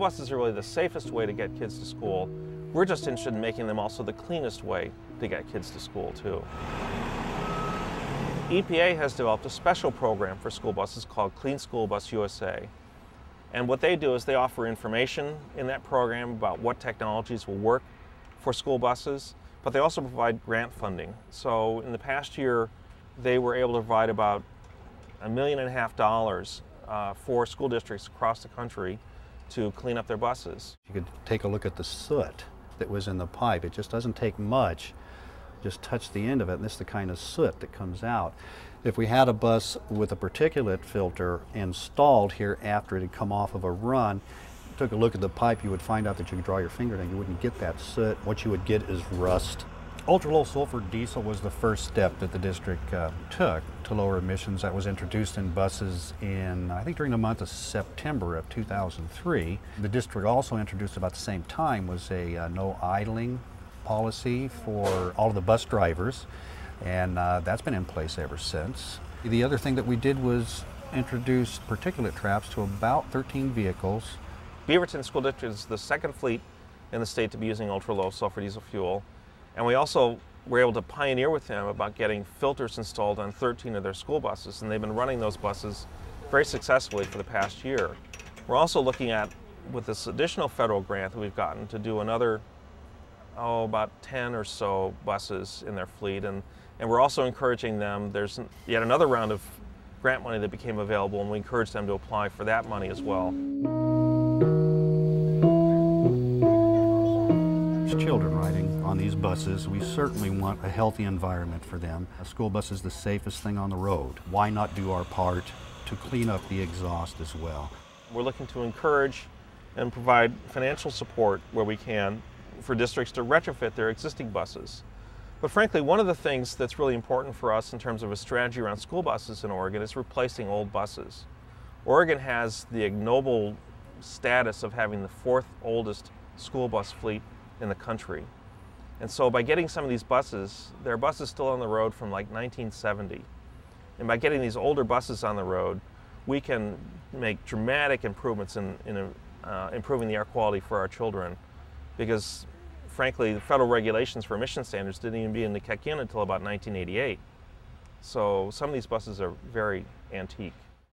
buses are really the safest way to get kids to school. We're just interested in making them also the cleanest way to get kids to school too. EPA has developed a special program for school buses called Clean School Bus USA. And what they do is they offer information in that program about what technologies will work for school buses, but they also provide grant funding. So in the past year, they were able to provide about $1.5 million for school districts across the country to clean up their buses. You could take a look at the soot that was in the pipe. It just doesn't take much. Just touch the end of it, and this is the kind of soot that comes out. If we had a bus with a particulate filter installed here after it had come off of a run, took a look at the pipe, you would find out that you could draw your finger down. You wouldn't get that soot. What you would get is rust. Ultra-low sulfur diesel was the first step that the district took to lower emissions. That was introduced in buses in, I think, during the month of September of 2003. The district also introduced about the same time was a no idling policy for all of the bus drivers, and that's been in place ever since. The other thing that we did was introduce particulate traps to about 13 vehicles. Beaverton School District is the second fleet in the state to be using ultra-low sulfur diesel fuel. And we also were able to pioneer with them about getting filters installed on 13 of their school buses, and they've been running those buses very successfully for the past year. We're also looking at, with this additional federal grant that we've gotten, to do another, about 10 or so buses in their fleet. And we're also encouraging them, there's yet another round of grant money that became available, and we encourage them to apply for that money as well. Children riding on these buses, we certainly want a healthy environment for them. A school bus is the safest thing on the road. Why not do our part to clean up the exhaust as well? We're looking to encourage and provide financial support where we can for districts to retrofit their existing buses. But frankly, one of the things that's really important for us in terms of a strategy around school buses in Oregon is replacing old buses. Oregon has the ignoble status of having the fourth oldest school bus fleet in the country. And so by getting some of these buses, there are buses still on the road from like 1970. And by getting these older buses on the road, we can make dramatic improvements in improving the air quality for our children. Because frankly, the federal regulations for emission standards didn't even begin to kick in until about 1988. So some of these buses are very antique.